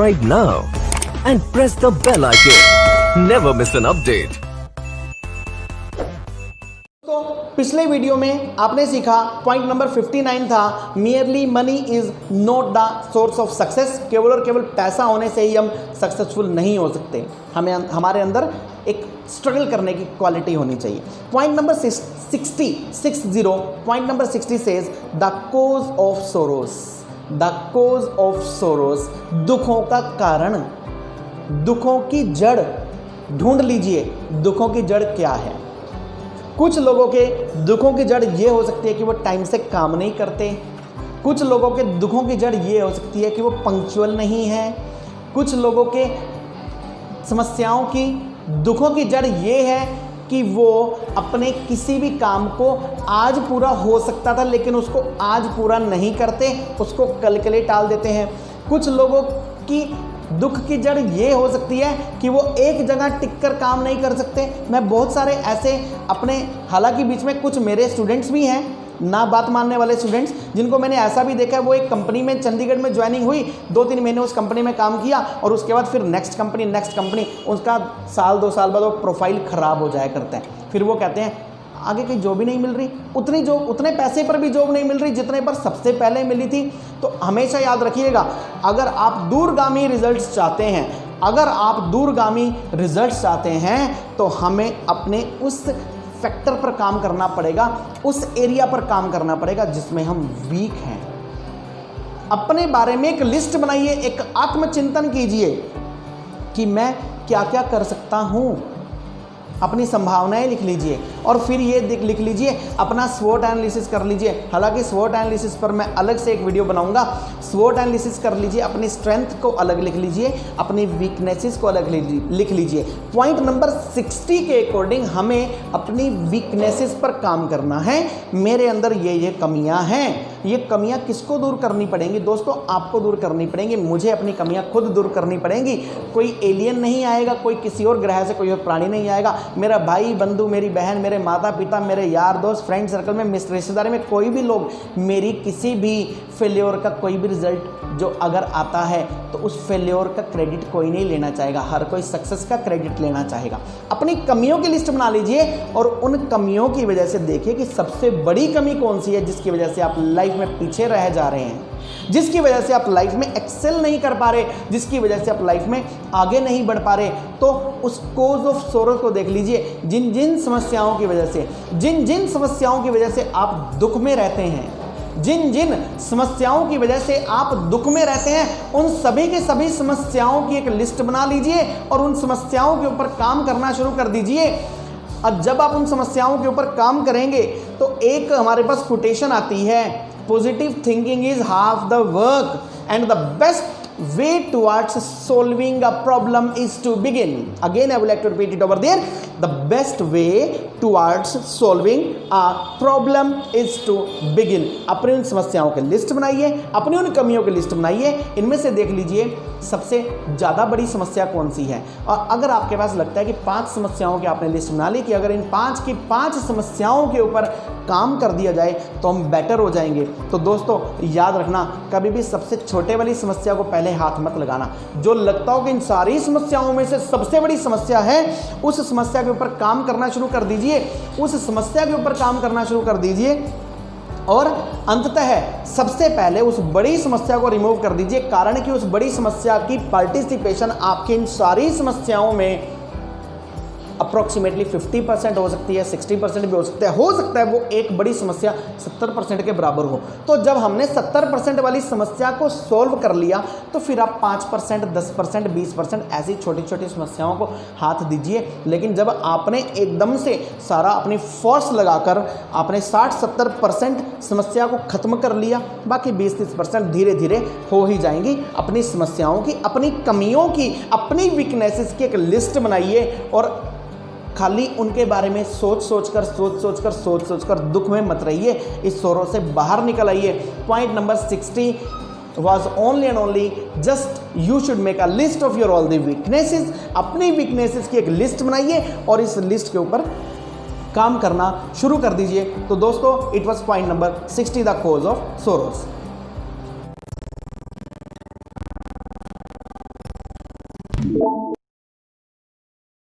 subscribe now and press the bell icon. Never miss an update. तो पिछले video में आपने सीखा पॉइंट नंबर 59 था merely money is not the source of success. केवल और केवल पैसा होने से ही हम सक्सेसफुल नहीं हो सकते, हमें हमारे अंदर एक स्ट्रगल करने की क्वालिटी होनी चाहिए। Point number 60 point number 60 says the cause of sorrows. The cause of sorrows, दुखों का कारण, दुखों की जड़ ढूंढ लीजिए। दुखों की जड़ क्या है? कुछ लोगों के दुखों की जड़ ये हो सकती है कि वो टाइम से काम नहीं करते। कुछ लोगों के दुखों की जड़ ये हो सकती है कि वो पंक्चुअल नहीं है। कुछ लोगों के समस्याओं की दुखों की जड़ ये है कि वो अपने किसी भी काम को आज पूरा हो सकता था लेकिन उसको आज पूरा नहीं करते, उसको कल के लिए टाल देते हैं। कुछ लोगों की दुख की जड़ ये हो सकती है कि वो एक जगह टिककर काम नहीं कर सकते। मैं बहुत सारे ऐसे अपने, हालांकि बीच में कुछ मेरे स्टूडेंट्स भी हैं, ना बात मानने वाले स्टूडेंट्स, जिनको मैंने ऐसा भी देखा है वो एक कंपनी में चंडीगढ़ में ज्वाइनिंग हुई, 2-3 महीने उस कंपनी में काम किया और उसके बाद फिर नेक्स्ट कंपनी, उसका साल 2 साल बाद वो प्रोफाइल ख़राब हो जाया करते हैं। फिर वो कहते हैं आगे कहीं जॉब ही नहीं मिल रही, उतने पैसे पर भी जॉब नहीं मिल रही जितने पर सबसे पहले मिली थी। तो हमेशा याद रखिएगा, अगर आप दूरगामी रिजल्ट्स चाहते हैं तो हमें अपने उस फैक्टर पर काम करना पड़ेगा, उस एरिया पर काम करना पड़ेगा जिसमें हम वीक हैं। अपने बारे में एक लिस्ट बनाइए, एक आत्मचिंतन कीजिए कि मैं क्या क्या कर सकता हूं। अपनी संभावनाएं लिख लीजिए और फिर ये लिख लीजिए, अपना स्वॉट एनालिसिस कर लीजिए। हालांकि स्वॉट एनालिसिस पर मैं अलग से एक वीडियो बनाऊंगा। स्वॉट एनालिसिस कर लीजिए, अपनी स्ट्रेंथ को अलग लिख लीजिए, अपनी वीकनेसेस को अलग लिख लीजिए। पॉइंट नंबर 60 के अकॉर्डिंग हमें अपनी वीकनेसेस पर काम करना है। मेरे अंदर ये कमियां हैं, ये कमियां किसको दूर करनी पड़ेंगी? दोस्तों आपको दूर करनी पड़ेंगी। मुझे अपनी कमियां खुद दूर करनी पड़ेंगी। कोई एलियन नहीं आएगा, कोई किसी और ग्रह से कोई और प्राणी नहीं आएगा। मेरा भाई बंधु, मेरी बहन, मेरे माता पिता, मेरे यार दोस्त, फ्रेंड सर्कल में, रिश्तेदारी में कोई भी लोग मेरी किसी भी फेल्योर का कोई भी रिजल्ट जो अगर आता है तो उस फेल्योर का क्रेडिट कोई नहीं लेना चाहेगा, हर कोई सक्सेस का क्रेडिट लेना चाहेगा। अपनी कमियों की लिस्ट बना लीजिए और उन कमियों की वजह से देखिए कि सबसे बड़ी कमी कौन सी है जिसकी वजह से आप लाइफ में पीछे रह जा रहे हैं, जिसकी वजह से आप लाइफ में एक्सेल नहीं कर पा रहे, जिसकी वजह से आप लाइफ में आगे नहीं बढ़ पा रहे। तो उस कोज ऑफ सोरो को देख लीजिए। जिन जिन समस्याओं की वजह से आप दुख में रहते हैं, जिन समस्याओं की वजह से आप दुख में रहते हैं, उन सभी के सभी समस्याओं की एक लिस्ट बना लीजिए और उन समस्याओं के ऊपर काम करना शुरू कर दीजिए। अब जब आप उन समस्याओं के ऊपर काम करेंगे तो एक हमारे पास कोटेशन आती है, positive thinking is half the work and the best way towards solving a problem is to begin. Again I would like to repeat it over there. The best way towards solving a problem is to begin. अपनी उन समस्याओं की list बनाइए, अपनी उन कमियों की list बनाइए। इनमें से देख लीजिए सबसे ज़्यादा बड़ी समस्या कौन सी है। और अगर आपके पास लगता है कि 5 समस्याओं की आपने लिस्ट बना ली कि अगर इन 5 की 5 समस्याओं के ऊपर काम कर दिया जाए तो हम बेटर हो जाएंगे, तो दोस्तों याद रखना, कभी भी सबसे छोटे वाली समस्या को पहले हाथ मत लगाना। जो लगता हो कि इन सारी समस्याओं में से सबसे बड़ी समस्या है, उस समस्या के ऊपर काम करना शुरू कर दीजिए, और अंततः सबसे पहले उस बड़ी समस्या को रिमूव कर दीजिए। कारण कि उस बड़ी समस्या की पार्टिसिपेशन आपकी इन सारी समस्याओं में अप्रॉक्सीमेटली 50% हो सकती है, 60% भी हो सकता है वो एक बड़ी समस्या 70% के बराबर हो। तो जब हमने 70% वाली समस्या को सॉल्व कर लिया तो फिर आप 5%, 10%, 20% ऐसी छोटी छोटी समस्याओं को हाथ दीजिए। लेकिन जब आपने एकदम से सारा अपनी फोर्स लगाकर आपने 60-70% समस्या को ख़त्म कर लिया, बाकी 20-30% धीरे धीरे हो ही जाएंगी। अपनी समस्याओं की, अपनी कमियों की, अपनी वीकनेसेस की एक लिस्ट बनाइए और खाली उनके बारे में सोच कर दुख में मत रहिए। इस सोरो से बाहर निकल आइए। Point number 60 was only and only just you should make a list of your all the weaknesses। अपनी वीकनेसेस की एक लिस्ट बनाइए और इस लिस्ट के ऊपर काम करना शुरू कर दीजिए। तो दोस्तों it was point number 60 the cause of sorrows. हैं।